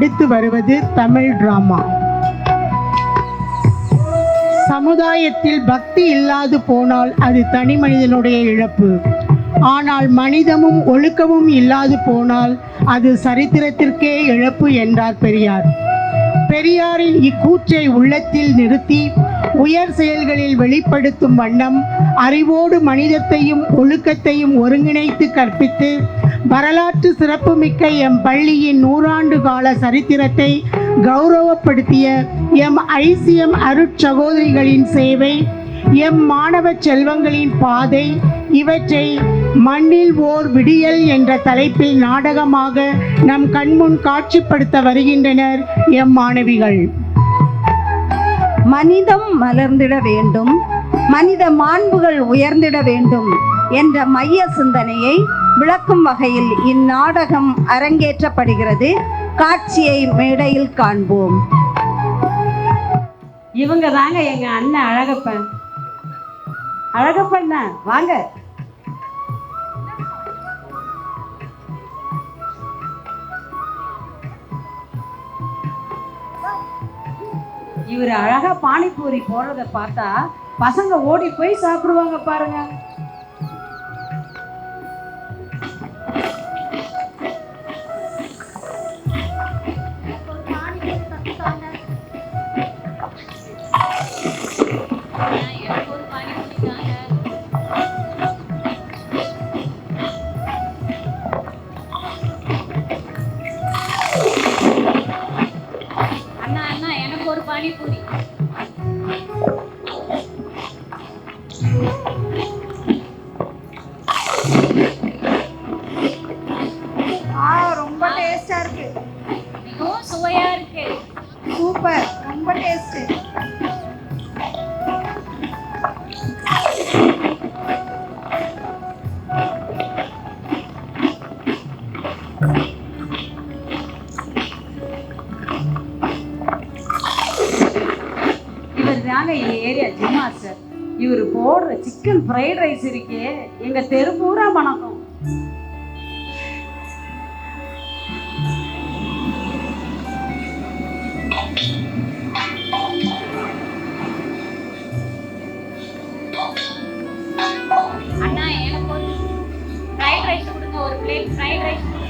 அடுத்து வருவது தமிழ் டிராமா. சமுதாயத்தில் பக்தி இல்லாது போனால் அது தனி மனிதனுடைய இழப்பு. ஆனால் மனிதமும் ஒழுக்கமும் இல்லாது போனால் அது சரித்திரத்திற்கே இழப்பு என்றார் பெரியார். பெரியாரின் இக்கூற்றை உள்ளத்தில் நிறுத்தி உயர் செயல்களில் வெளிப்படுத்தும் வண்ணம் அறிவோடு மனிதத்தையும் ஒழுக்கத்தையும் ஒருங்கிணைத்து கற்பித்து வரலாற்று சிறப்புமிக்க எம் பள்ளியின் 100 ஆண்டு கால சரித்திரத்தை கௌரவப்படுத்திய எம் ஐசிஎம் அருட்சகோதரிகளின் சேவை, எம் மாணவ செல்வங்களின் பாதை, இவற்றை மண்ணில் ஓர் விடியல் என்ற தலைப்பில் நாடகமாக நம் கண்முன் காட்சிப்படுத்த வருகின்றனர் எம் மாணவிகள். மனிதம் மலர்ந்திட வேண்டும், மனித மாண்புகள் உயர்ந்திட வேண்டும் என்ற மைய சிந்தனையை விளக்கும் வகையில் இந்நாடகம் அரங்கேற்றப்படுகிறது. காட்சியை மேடையில் காண்போம். இவங்க தாங்க எங்க அண்ணன் அழகப்பன். அழகப்பண்ண வாங்க. இவர் அழகா பானிபூரி போடுறத பார்த்தா பசங்க ஓடி போய் சாப்பிடுவாங்க பாருங்க. பானிபூரி ரொம்ப டேஸ்டா இருக்கு. மிகவும் சுவையா இருக்கு. சூப்பர், ரொம்ப டேஸ்ட். Area gym master. இவர் போடுற சிக்கன் ஃப்ரைட் ரைஸ் இருக்கே எங்க தெரு பூரா மணக்கும். அண்ணா எனக்கு ஒரு ஃப்ரைட் ரைஸ் கொடுங்க, ஒரு பிளேட் ஃப்ரைட் ரைஸ் கொடுங்க.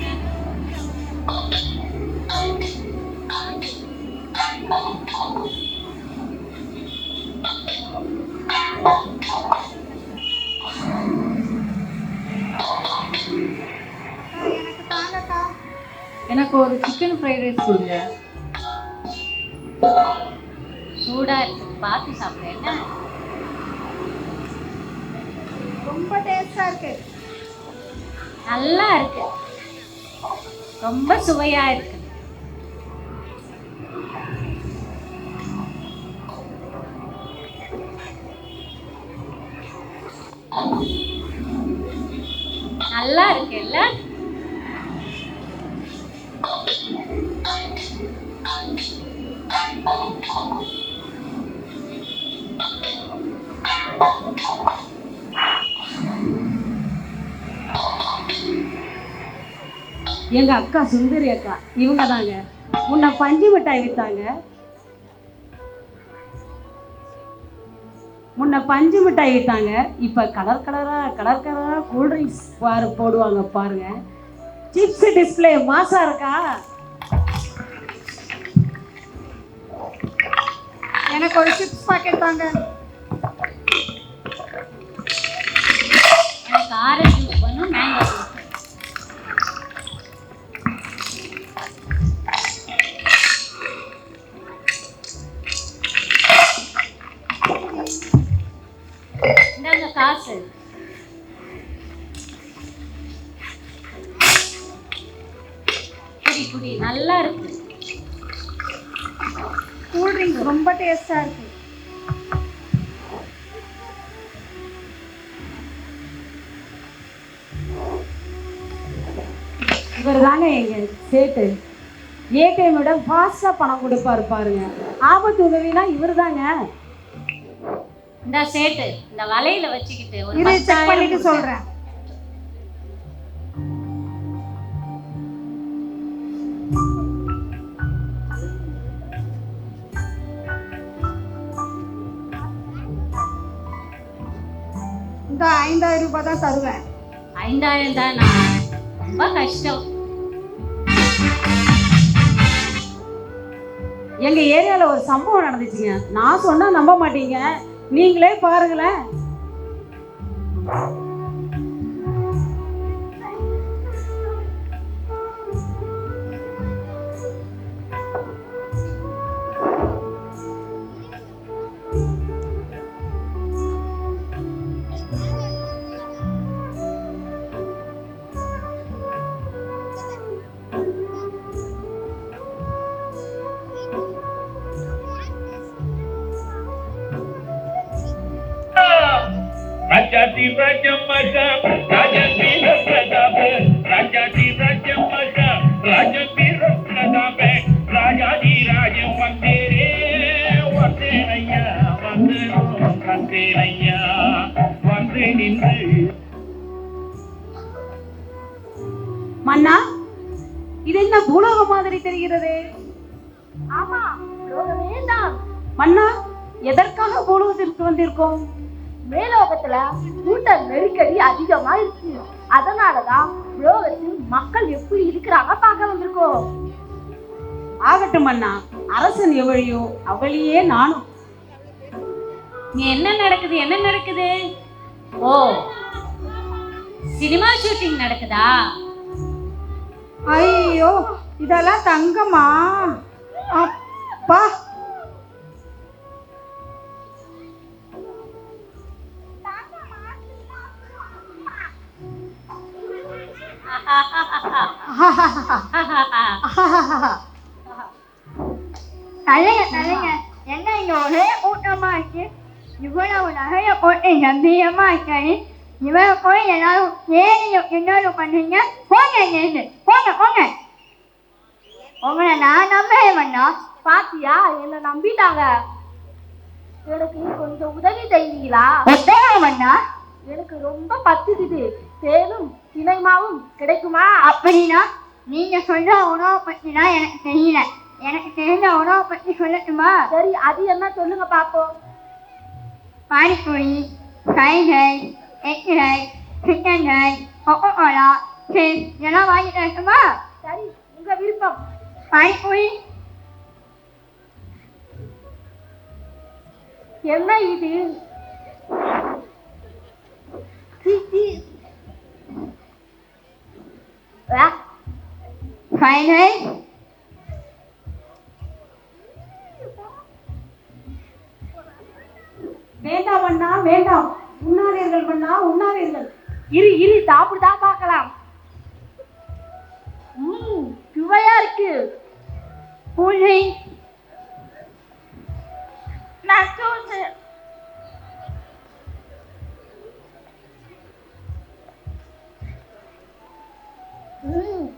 எனக்கு ஒரு சிக்கன் ஃப்ரைட் ரைஸ் கொடுங்க. சூடா இருக்கு, பார்த்து சாப்பிடு. என்ன ரொம்ப டேஸ்டா இருக்கு. நல்லா இருக்கு, ரொம்ப சுவையா இருக்கு. நல்லா இருக்கு இல்ல? எங்க அக்கா சுந்தரி அக்கா இவங்க தாங்க. முன்ன பஞ்சு மிட்டாய் வித்தாங்க. இப்ப கலர் கலரா கூல்ட்ரிங்க்ஸ் போடுவாங்க பாருங்க. சிப்ஸ் டிஸ்பிளே மாசா இருக்கா? எனக்கு ஒரு சிப்ஸ் பாக்கெட் தாங்க. எனக்கு ஆரஞ்சு ஜூஸ் பண்ணும், மேங்கோ ஜூஸ். இந்தாங்க காசு. குடி நல்லா இருக்கு. கூல் ட்ரிங்க்ஸ் ரொம்ப டேஸ்டா இருக்கு. இவர் தாங்க எங்க சேட்டு. ஏடிஎம் விட ஃபாஸ்டா பணம் கொடுப்பாரு பாருங்க. ஆபத்து உதவினா இவர் தாங்க. இந்த சேட்டு இந்த வலையில வச்சுக்கிட்டு ஒரு செக் பண்ணிட்டு சொல்றேன். 5000 ரூபாய் தான் தருவேன். 5000 தானா? ரொம்ப கஷ்டம். எங்க ஏரியால ஒரு சம்பவம் நடந்துச்சுங்க. நான் சொன்னா நம்ப மாட்டீங்க, நீங்களே பாருங்களேன். राजाची राजमाता राजाची प्रताप राजाची राजमाता राजाची प्रताप राजाची राज वंदे रे वंदे नैया वंदे नैया वंदे निன்று மன்னா, இது என்ன பூலோகம் மாதிரி தெரிகிறது? ஆமா, லோகமே தான். மன்னா, எதற்காக பூலோகத்திற்கு வந்திருக்கோம்? மேலோகத்துல கூட்ட நெருக்கடி அதிகமா இருக்கு. அதனாலதான் லோகத்தில் மக்கள் எப்படி இருக்கிறாங்க பார்க்க வந்திருக்கோம். ஆகட்டும் மன்னா, அரசன் எவழியோ அவளியே நானும். இங்க என்ன நடக்குது? ஓ, சினிமா ஷூட்டிங் நடக்குதா? ஐயோ, இதெல்லாம் தங்கமா? அப்பா, தலைங்க என்ன இங்க ஒரே கூட்டமா இருக்கு. இவ்வளவு நகைய போட்டு கம்பீரமா இருக்காரு. இவரை போய் எல்லாரும் என்ன பண்றீங்க? போங்க இங்கிருந்து, போங்க. உங்களை நான் நம்புறேன் மன்னா. பாத்தியா, என்ன நம்பிட்டாங்க. எனக்கு கொஞ்சம் உதவி செய்வீங்களா? மன்னா, எனக்கு ரொம்ப பத்துக்குது. தேனும் தினைமாவும் கிடைக்குமா? அப்படின்னா நீங்க சொல்ற உணவை பத்தினா எனக்கு தெரியல. எனக்கு தெரிஞ்ச உணவை பத்தி சொல்லட்டுமா? சரி, அது என்ன சொல்லுங்க பாப்போம். Panipuri, fried rice, egg rice, chicken rice, Coca Cola, chips இதெல்லாம் வாங்கிட்டு வரட்டுமா? சரி, உங்க விருப்பம். பானிபூரி. என்ன இது? Fried rice. வேண்டாம் மன்னா, வேண்டாம். உண்ணாதீர்கள் மன்னா, உண்ணாதீர்கள். இரு சாப்பிட்டுதான் பார்க்கலாம். சுவையா இருக்கு. பூஜை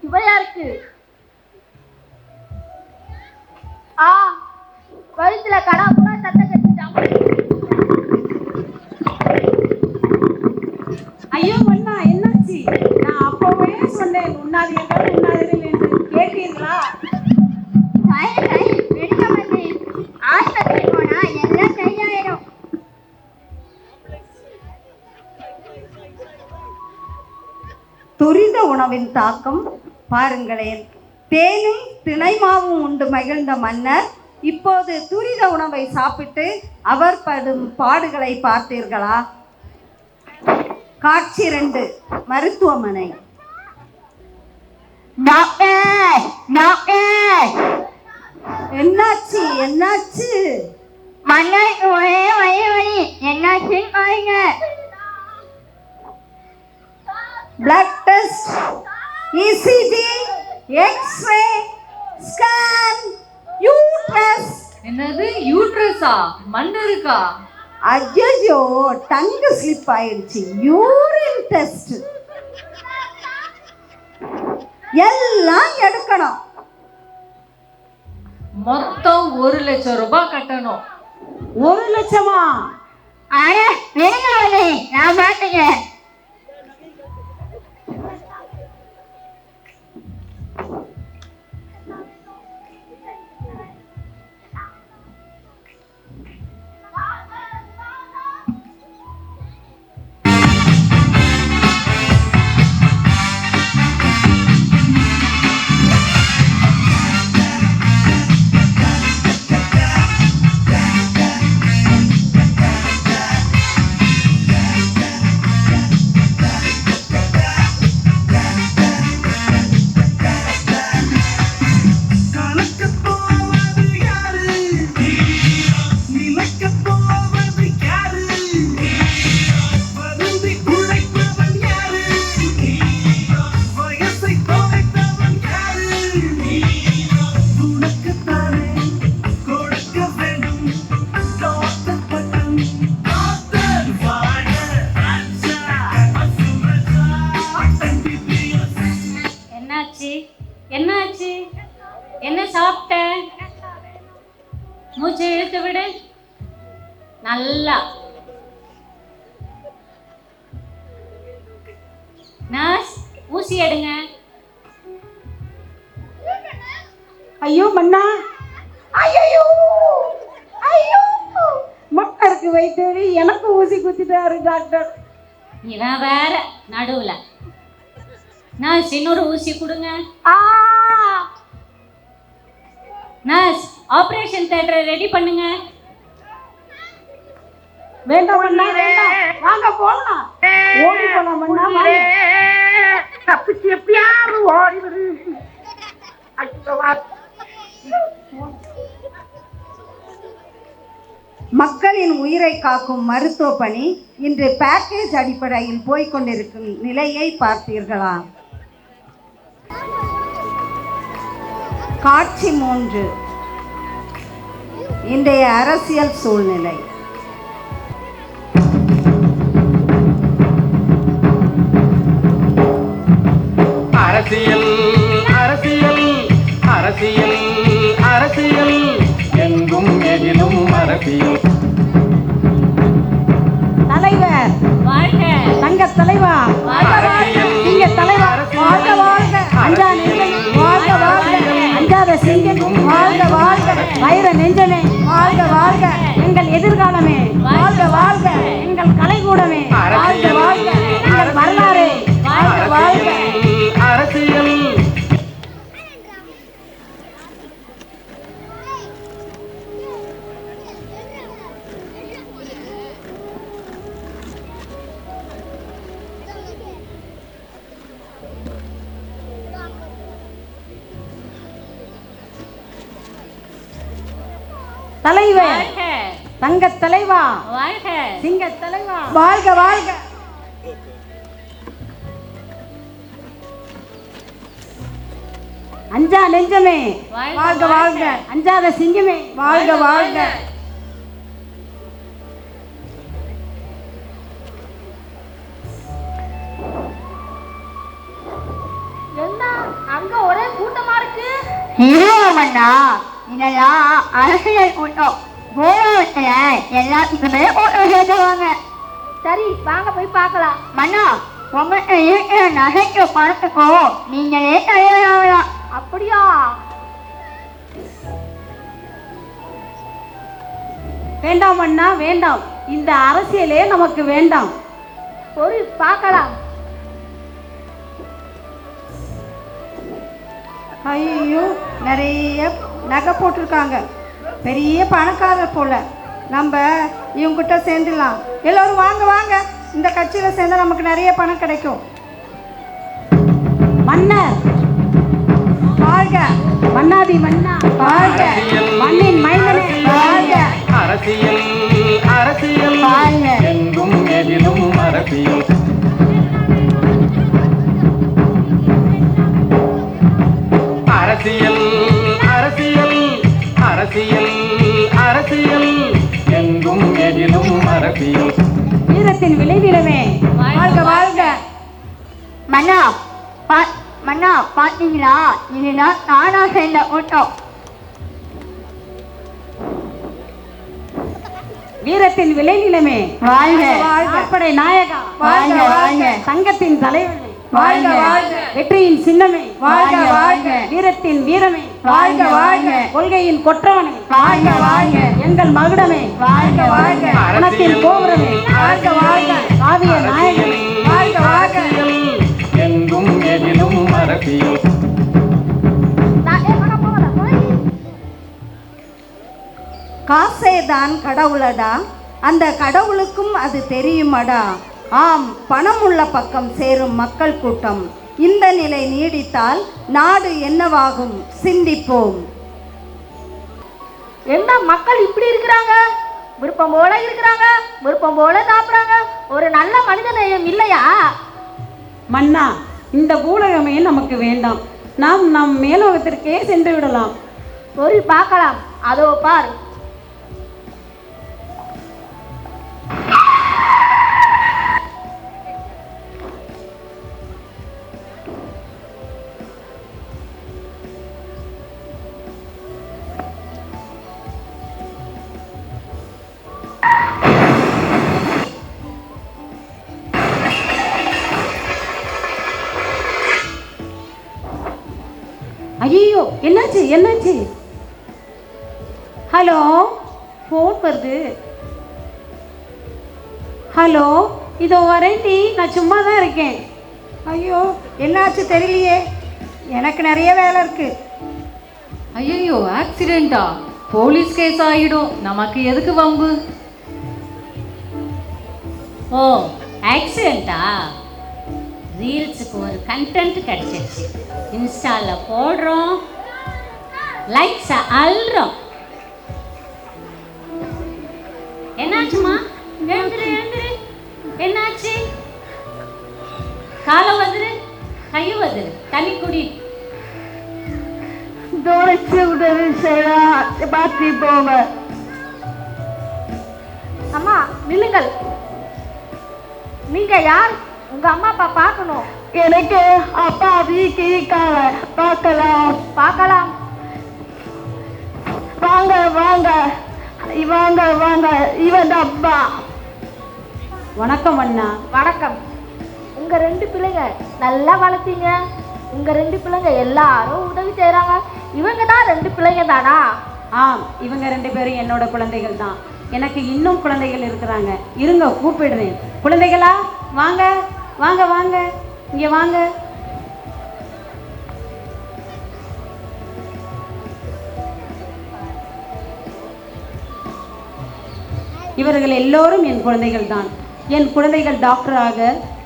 சுவையா இருக்கு. கழுத்துல கடா பூரா சத்தம் கட்டிட்டாங்க. ஐயோ மன்னா, என்னாச்சு? நான் அப்பவே சொன்னேன் உண்ணாதீர்கள் என்று. கேட்டீர்களா? சரி, விடுங்க மதி. ஆஸ்பத்திரி போனா எல்லாம் சரியாயிடும். துரித உணவின் தாக்கம் பாருங்களேன். தேனும் தினைமாவும் உண்டு மகிழ்ந்த மன்னர் இப்போது துரித உணவை சாப்பிட்டு அவர் படும் பாடுகளை பார்த்தீர்களா? காட்சி 2, மருத்துவமனை. என்னாச்சு? மன்னர் ஒரே வழி. என்னாச்சு பாருங்க. Blood test, ECG, x ray, scan, uterus. என்னது யூட்ரஸா? மன்னருக்கா? ஐயோ, டங்கு ஸ்லிப் ஆயிடுச்சு. யூரின் டெஸ்ட் எல்லாம் எடுக்கணும். மொத்தம் 1 லட்சம் ரூபாய் கட்டணும். 1 லட்சமா? நான் பாத்துக்கிறேன். என்னாச்சு என்னாச்சு? என்ன சாப்பிட்ட? மூச்சை இழுத்து விடு நல்லா. நர்ஸ், ஊசி எடுங்க. ஐயோ மன்னா, ஐயோ ஐயோ, மன்னருக்கு வைத்தேரி எனக்கு ஊசி குத்திட்டாரு டாக்டர். இவன் வேற நடுவுல. நர்ஸ், இன்னொரு ஊசி கொடுங்க. நர்ஸ், ஆபரேஷன் தியேட்டரை ரெடி பண்ணுங்க. வேண்டாம் மன்னா, வேண்டாம், வாங்க போலாம், ஓடி போலாம் மன்னா, வாங்க. தப்பிச்சு எப்படியாவது ஓடி வரு. மக்களின் உயிரை காக்கும் மருத்துவ பணி இன்று பேக்கேஜ் அடிப்படையில் போய்கொண்டிருக்கும் நிலையை பார்த்தீர்களா? காட்சி 3, இன்றைய அரசியல் சூழ்நிலை. அரசியல் அரசியல் அரசியல் அரசியல் எங்கும் எதிலும் அரசியல். தலைவர் வாழ்க, தங்க தலைவா, சிங்க தலைவா, வாழ்க வாழ்க. அஞ்சா நெஞ்சமே வாழ்க வாழ்க, அஞ்சாத சிங்கம் வாழ்க வாழ்க. வைர நெஞ்சமே வாழ்க வாழ்க, எங்கள் எதிர்காலமே வாழ்க வாழ்க. எங்கள் கலைக்கூடமே வாழ்க வாழ்க, எங்கள் வரலாறு வாழ்க வாழ்க. அரசியல் தலைவர் வாழ்க, தங்க தலைவா, வாழ்க. சிங்க தலைவா, வாழ்க வாழ்க. அஞ்சா நெஞ்சமே வாழ்க வாழ்க. அஞ்சாத சிங்கமே வாழ்க வாழ்க. என்ன அங்க ஒரே கூட்டமா இருக்கு? இல்லையா இதெல்லாம் அரசியல் கூட்டம். கோலவத்துல எல்லாத்துக்குமே கூட்டம் சேர்த்துவாங்க. சரி, வாங்க போய் பார்க்கலாம். மன்னா, உங்கள்கிட்ட இருக்கிற நகைக்கு பணத்துக்கும் நீங்களே தயாராகலாம். அப்படியா? வேண்டாம் அண்ணா, வேண்டாம், இந்த அரசியலே நமக்கு வேண்டாம். ஒரு பார்க்கலாம். ஐயோ, நிறைய நகை போட்டிருக்காங்க, பெரிய பணக்காரர் போல. நம்ம இவங்கிட்ட சேர்ந்துடலாம். எல்லோரும் வாங்க வாங்க, இந்த கட்சியில் சேர்ந்தா நமக்கு நிறைய பணம் கிடைக்கும். மன்னர் வாழ்க, மன்னாதி மன்னா வாழ்க, மண்ணின் மைந்தனே வாழ்க. அரசியல் அரசியல் வாழ்க. எங்கும் எதிலும் அரசியல். அரசியல் அரசியல் அரசியல் அரசியல் எங்கும் எதிலும் அரசியல். வீரத்தின் விளைநிலமே வாழ்க வாழ்க. மன்னா, மன்னா பாத்தீங்களா, இதுதான் நானா சேர்ந்த கூட்டம். வீரத்தின் விளைநிலமே வாழ்க வாழ்க. படை நாயகா வாழ்க வாழ்க. சங்கத்தின் தலைவனே வாழ்க வாழ்க. வெற்றியின் சின்னமே வாழ்க வாழ்க. வீரத்தின் வீரமே வாழ்க வாழ்க. கொள்கையின் கொற்றவனே வாழ்க வாழ்க. எங்கள் மகுடமே வாழ்க வாழ்க. குணத்தின் கோபுரமே வாழ்க வாழ்க. காவிய நாயகமே வாழ்க வாழ்க. எங்கும் எதிலும் அரசியல். காசேதான் கடவுளடா, அந்த கடவுளுக்கும் அது தெரியுமடா. ஆம், பணம் உள்ள பக்கம் சேரும் மக்கள் கூட்டம். இந்த நிலை நீடித்தால் நாடு என்னவாகும்? சிந்திப்போம். என்ன மக்கள் இப்படி இருக்கிறாங்க? விருப்பம் போல இருக்கிறாங்க, விருப்பம் போல சாப்பிடுறாங்க. ஒரு நல்ல மனித நேயம் இல்லையா? மன்னா, இந்த பூலகமே நமக்கு வேண்டாம். நாம் நம் மேலோகத்திற்கே சென்று விடலாம். ஒரு பார்க்கலாம். அதோ பார். ஐயோ, என்னாச்சு என்னாச்சு? ஹலோ, ஃபோன் வருது. ஹலோ, இதோ வரேன்டி, நான் சும்மா தான் இருக்கேன். ஐயோ, என்னாச்சு தெரியலையே, எனக்கு நிறைய வேலை இருக்கு. ஐயோ, ஆக்சிடென்ட்டா? போலீஸ் கேஸ் ஆகிடும், நமக்கு எதுக்கு வம்பு? ஓ, ஆக்சிடென்ட்டா? ரீல்ஸுக்கு ஒரு கண்டென்ட் கிடச்சிருச்சு, இன்ஸ்டாவில் போடுறோம், லைக்ஸை அள்ளுறோம். என்னாச்சுமா? எழுந்துரு எழுந்துரு. என்னாச்சு? காலை வந்துரு, கை வந்துரு, தண்ணி குடி. தோரைச்சு உதவி செய்யலாம், பாத்தி போங்க. அம்மா நில்லுங்கள். நீங்க யார்? உங்க அம்மா அப்பா பார்க்கணும். எனக்கு அப்பா வீக்கு இருக்காங்க, பார்க்கலாம். பார்க்கலாம். வாங்க வாங்க வாங்க வாங்க, இவன் அப்பா. வணக்கம் அண்ணா. வணக்கம். உங்க 2 பிள்ளைங்க நல்லா வளர்த்தீங்க. உங்க 2 பிள்ளைங்க எல்லாரும் உதவி செய்றாங்க. இவங்க தான் 2 பிள்ளைங்க தானா? ஆம், இவங்க 2 பேரும் என்னோட குழந்தைகள் தான். எனக்கு இன்னும் குழந்தைகள் இருக்கிறாங்க. இருங்க, கூப்பிடுறேன். குழந்தைகளா, வாங்க வாங்க வாங்க, இங்கே வாங்க. இவர்கள் எல்லோரும் என் குழந்தைகள் தான். என் குழந்தைகள் டாக்டராக,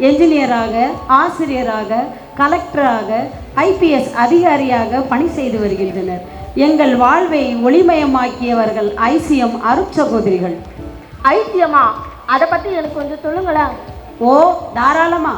என்ஜினியராக, ஆசிரியராக, கலெக்டராக, ஐபிஎஸ் அதிகாரியாக பணி செய்து வருகின்றனர். எங்கள் வாழ்வை ஒளிமயமாக்கியவர்கள் ஐசிஎம் அருட்சகோதரிகள். ஐசியமா? அதை பத்தி எனக்கு கொஞ்சம் சொல்லுங்களேன். ஓ, தாராளமா.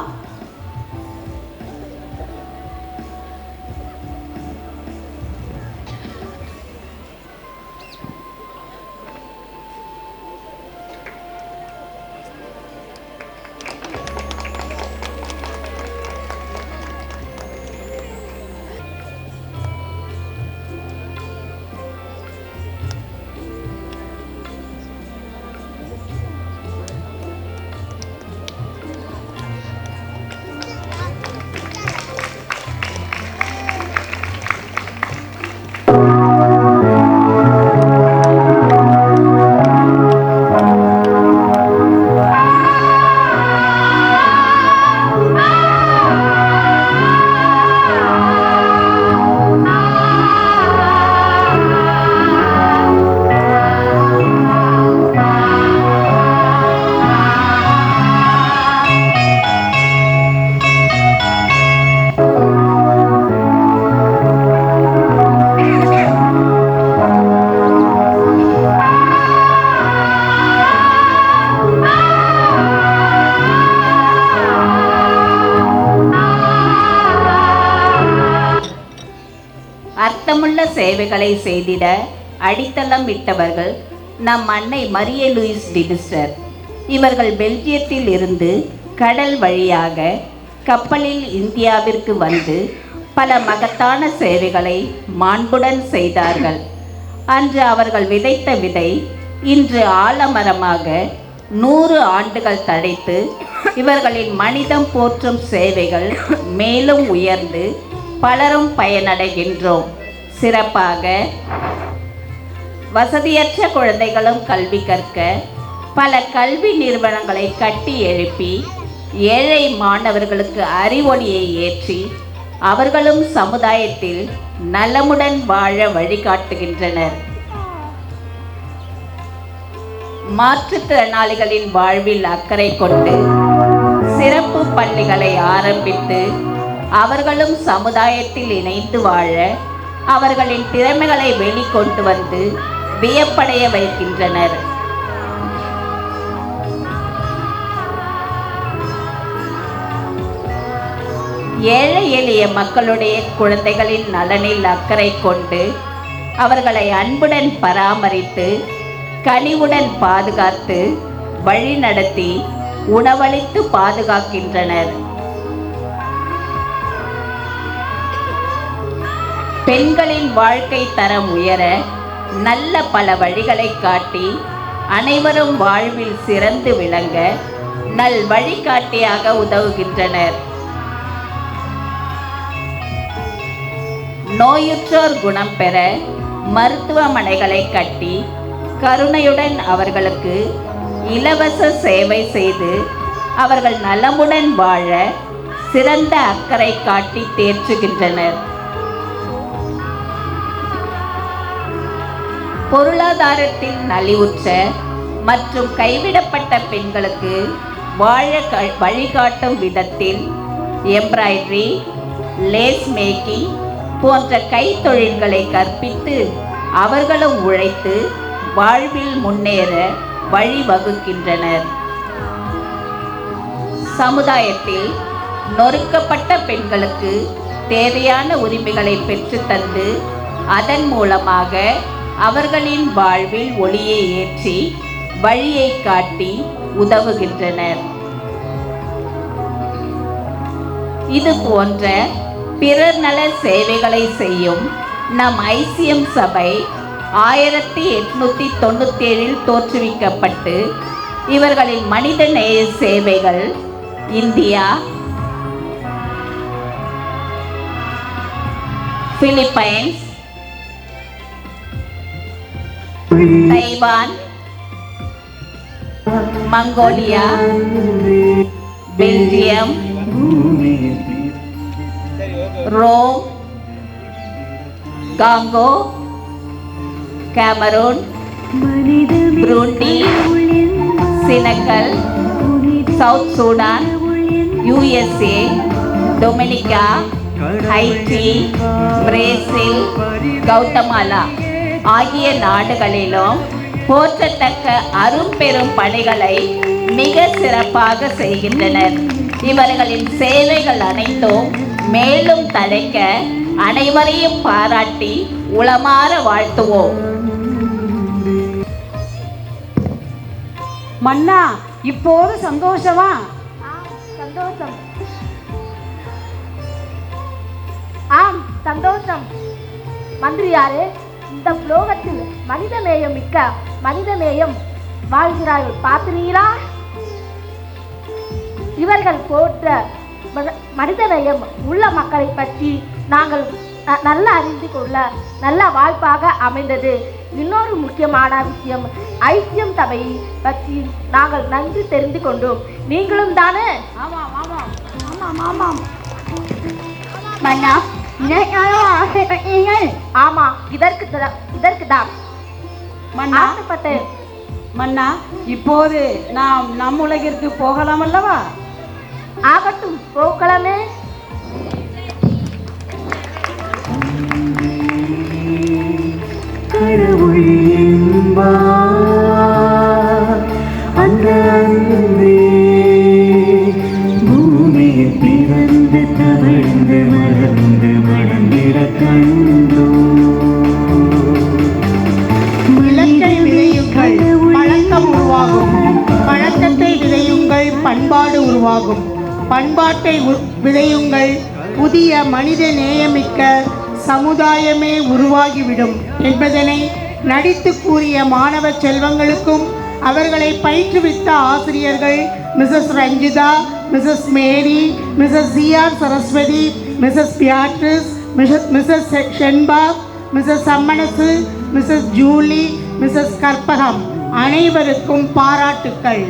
அர்த்தமுள்ள சேவைகளை செய்திட அடித்தளம் இட்டவர்கள் நம் அன்னை மரிய லூயிஸ் டிபிஸ்டர். இவர்கள் பெல்ஜியத்தில் இருந்து கடல் வழியாக கப்பலில் இந்தியாவிற்கு வந்து பல மகத்தான சேவைகளை மாண்புடன் செய்தார்கள். அன்று அவர்கள் விதைத்த விதை இன்று ஆலமரமாக 100 ஆண்டுகள் தழைத்து இவர்களின் மனிதம் போற்றும் சேவைகள் மேலும் உயர்ந்து பலரும் பயனடைகின்றோம். சிறப்பாக வசதியற்ற குழந்தைகளும் கல்வி கற்க பல கல்வி நிறுவனங்களை கட்டி எழுப்பி ஏழை மாணவர்களுக்கு அறிவொளியை ஏற்றி அவர்களும் சமுதாயத்தில் நலமுடன் வாழ வழிகாட்டுகின்றனர். மாற்றுத்திறனாளிகளின் வாழ்வில் அக்கறை கொண்டு சிறப்பு பள்ளிகளை ஆரம்பித்து அவர்களும் சமுதாயத்தில் இணைந்து வாழ அவர்களின் திறமைகளை வெளிக்கொண்டு வந்து வியப்படைய வைக்கின்றனர். ஏழை எளிய மக்களுடைய குழந்தைகளின் நலனில் அக்கறை கொண்டு அவர்களை அன்புடன் பராமரித்து கனிவுடன் பாதுகாத்து வழிநடத்தி உணவளித்து பாதுகாக்கின்றனர். பெண்களின் வாழ்க்கை தரம் உயர நல்ல பல வழிகளை காட்டி அனைவரும் வாழ்வில் சிறந்து விளங்க நல் வழிகாட்டியாக உதவுகின்றனர். நோயுற்றோர் குணம் பெற மருத்துவமனைகளை கட்டி கருணையுடன் அவர்களுக்கு இலவச சேவை செய்து அவர்கள் நலமுடன் வாழ சிறந்த அக்கறை காட்டி தேற்றுகின்றனர். பொருளாதாரத்தில் நலிவுற்ற மற்றும் கைவிடப்பட்ட பெண்களுக்கு வாழ வழிகாட்டும் விதத்தில் எம்ப்ராய்டரி, லேஸ் மேக்கிங் போன்ற கைத்தொழில்களை கற்பித்து அவர்களும் உழைத்து வாழ்வில் முன்னேற வழிவகுக்கின்றனர். சமுதாயத்தில் நொறுக்கப்பட்ட பெண்களுக்கு தேவையான உரிமைகளை பெற்றுத்தந்து அதன் மூலமாக அவர்களின் வாழ்வில் ஒளியை ஏற்றி வழியை காட்டி உதவுகின்றனர். இது போன்ற பிறர் நல சேவைகளை செய்யும் நம் ஐசிஎம் சபை 1897 தோற்றுவிக்கப்பட்டு இவர்களின் மனிதநேய சேவைகள் India, Philippines, Taiwan, Mongolia, Belgium, Rome, Congo, Cameroon, Burundi, Senegal, South Sudan, USA, Dominica, Haiti, Brazil, Guatemala ஆகிய நாடுகளிலும் போற்றத்தக்க அரும்பெரும் பணிகளை மிக சிறப்பாக செய்கின்றனர். இவர்களின் சேவைகள் அனைத்தும் மேலும் தழைக்க அனைவரையும் பாராட்டி உளமாற வாழ்த்துவோம். மன்னா, இப்போது சந்தோஷமா? சந்தோஷம். ஆம், சந்தோஷம். மந்திரியாரே, இந்த புலோகத்தில் மனிதநேயம் மிக்க மனிதநேயம் வாழ்கிறார்கள் பார்க்கிறீர்களா? இவர்கள் போன்ற மனிதநேயம் உள்ள மக்களை பற்றி நாங்கள் நல்ல அறிந்து கொள்ள நல்ல வாய்ப்பாக அமைந்தது. இன்னொரு முக்கியமான விஷயம், ஐசிஎம் சபையை பற்றி நாங்கள் நன்கு தெரிந்து கொண்டோம். நீங்களும் தானே? ஆமாம் ஆமாம் ஆமாம் ஆமாம். மன்னா, ஆசைப்பட்டீர்கள்? ஆமா, இதற்கு தான் மன்னா, ஆசைப்பட்டேன். மன்னா, இப்போது நாம் நம் உலகிற்கு போகலாம் அல்லவா? ஆகட்டும், போகலாமே. கடவுள் என்பார் அந்த அன்பே பூமியில் பிறந்து தவழ்ந்து வளர்ந்து வளர்ந்திட கண்டோ. விளக்கை விதையுங்கள், பழக்கம் உருவாகும். பழக்கத்தை விதையுங்கள், பண்பாடு உருவாகும். பண்பாட்டை விதையுங்கள், புதிய மனித நேயமிக்க சமுதாயமே உருவாகிவிடும் என்பதனை நடித்து கூறிய மாணவ செல்வங்களுக்கும் அவர்களை பயிற்றுவித்த ஆசிரியர்கள் Mrs Ranjitha, Mrs Mary, Mrs C R Saraswathi, Mrs Beatrice, Mrs Shenba, Mrs Sammanasu, Mrs Julie, Mrs Karpagam அனைவருக்கும் பாராட்டுக்கள்.